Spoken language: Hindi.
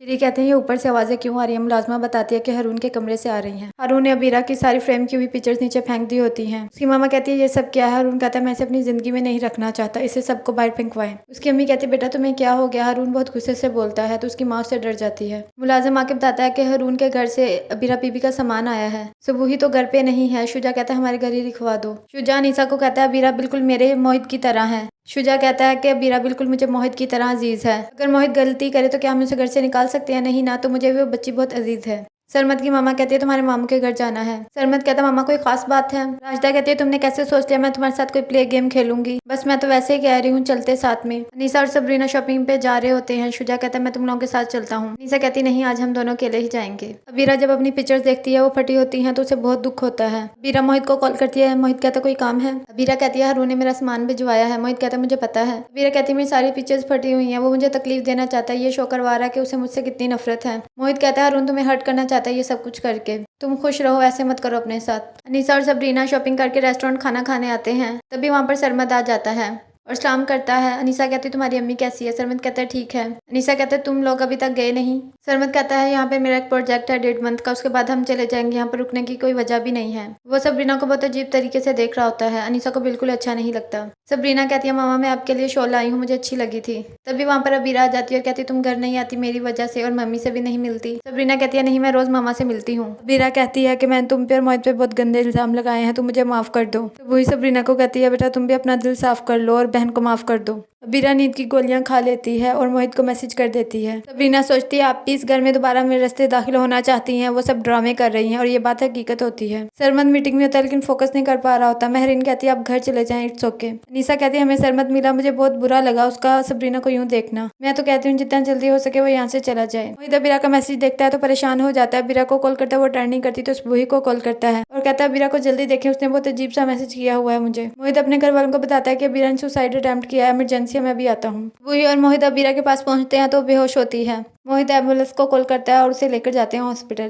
फिर कहते हैं ये ऊपर से आवाज़ें क्यों आ रही हैं। मुलाजमा बताती है कि हारून के कमरे से आ रही हैं। हारून ने अबीरा की सारी फ्रेम की हुई पिक्चर्स नीचे फेंक दी होती हैं। उसकी मामा कहती है ये सब क्या है। हारून कहता है मैं इसे अपनी जिंदगी में नहीं रखना चाहता, इसे सबको बाहर फेंकवाएं। उसकी अम्मी कहती है बेटा तुम्हें क्या हो गया। हारून बहुत गुस्से से बोलता है तो उसकी माँ उससे डर जाती है। मुलाजिम आके बताता है कि हारून के घर से अबीरा बीबी का सामान आया है। सुबह ही तो घर पे नहीं है। शुजा कहता है हमारे घर ही लिखवा दो। शुजा अनीसा को कहता है अबीरा बिल्कुल मेरे मोहित की तरह है। शुजा कहता है कि अबीरा बिल्कुल मुझे मोहित की तरह अजीज है। अगर मोहित गलती करे तो क्या हम उसे घर से निकाल सकते हैं। नहीं ना, तो मुझे भी वो बच्ची बहुत अजीज है। सरमत की मामा कहती है तुम्हारे मामू के घर जाना है। सरमत कहता है मामा कोई खास बात है। राजदा कहती है तुमने कैसे सोच लिया मैं तुम्हारे साथ कोई प्ले गेम खेलूंगी। बस मैं तो वैसे ही कह रही हूँ, चलते साथ में। अनीसा और सबरीना शॉपिंग पे जा रहे होते हैं। शुजा कहता है मैं तुम लोगों के साथ चलता हूँ। अनीसा कहती नहीं, आज हम दोनों अकेले ही जाएंगे। अबीरा जब अपनी पिक्चर्स देखती है वो फटी होती है तो उसे बहुत दुख होता है। अबीरा मोहित को कॉल करती है। मोहित कहता कोई काम है। अबीरा कहती है हारून ने मेरा सामान भिजवाया है। मोहित कहता है मुझे पता है। अबीरा कहती है मेरी सारी पिक्चर्स फटी हुई हैं, वो मुझे तकलीफ देना चाहता है। ये शो करवा रहा है कि उसे मुझसे कितनी नफरत है। मोहित कहता है हारून तुम्हें हर्ट करना चाहता है ये सब कुछ करके, तुम खुश रहो, ऐसे मत करो अपने साथ। अनीसा और सबरीना शॉपिंग करके रेस्टोरेंट खाना खाने आते हैं। तभी वहाँ पर सरमद आ जाता है और सलाम करता है। अनीसा कहती है तुम्हारी अम्मी कैसी है। सरमद कहता है ठीक है। अनीसा कहता है तुम लोग अभी तक गए नहीं। सरमद कहता है यहाँ पे मेरा एक प्रोजेक्ट है 1.5 मंथ का, उसके बाद हम चले जाएंगे, यहाँ पर रुकने की कोई वजह भी नहीं है। वो सबरीना को बहुत अजीब तरीके से देख रहा होता है। अनीसा को बिल्कुल अच्छा नहीं लगता। सबरीना कहती है मामा मैं आपके लिए शॉल लाई हूँ, मुझे अच्छी लगी थी। तभी वहाँ पर अबीरा आ जाती है और कहती है तुम घर नहीं आती मेरी वजह से और मम्मी से भी नहीं मिलती। सबरीना कहती है नहीं, मैं रोज मामा से मिलती हूँ। अबीरा कहती है कि मैंने तुम पे और मोहित पे बहुत गंदे इल्जाम लगाए हैं, तुम मुझे माफ कर दो। तो वही सबरीना को कहती है बेटा तुम भी अपना दिल साफ कर लो और बहन को माफ कर दो। अबीरा नींद की गोलियां खा लेती है और मोहित को मैसेज कर देती है। सबरीना सोचती है आप भी इस घर में दोबारा मेरे रास्ते दाखिल होना चाहती हैं, वो सब ड्रामे कर रही हैं और ये बात हकीकत होती है। सरमद मीटिंग में होता है लेकिन फोकस नहीं कर पा रहा होता। महरीन कहती है आप घर चले जाएं, इट्स ओके। अनीसा कहती है हमें सरमद मिला, मुझे बहुत बुरा लगा उसका सबरीना को यूं देखना। मैं तो कहती हूँ जितना जल्दी हो सके वो यहाँ से चला जाए। मोहित अबीरा का मैसेज देखता है तो परेशान हो जाता है। अबीरा को कॉल करता है, वो टर्न नहीं करती तो वही को कॉल करता है और कहता है अबीरा को जल्दी देखें, उसने बहुत अजीब सा मैसेज किया हुआ है मुझे। मोहित अपने घर वालों को बताता है कि अबीरा ने सुसाइड अटेम्प्ट किया है, इमरजेंसी है, मैं भी आता हूँ। वही और मोहित अबीरा के पास पहुंचते हैं तो बेहोश होती है। मोहित एम्बुलेंस को कॉल करता है और उसे लेकर जाते हैं हॉस्पिटल।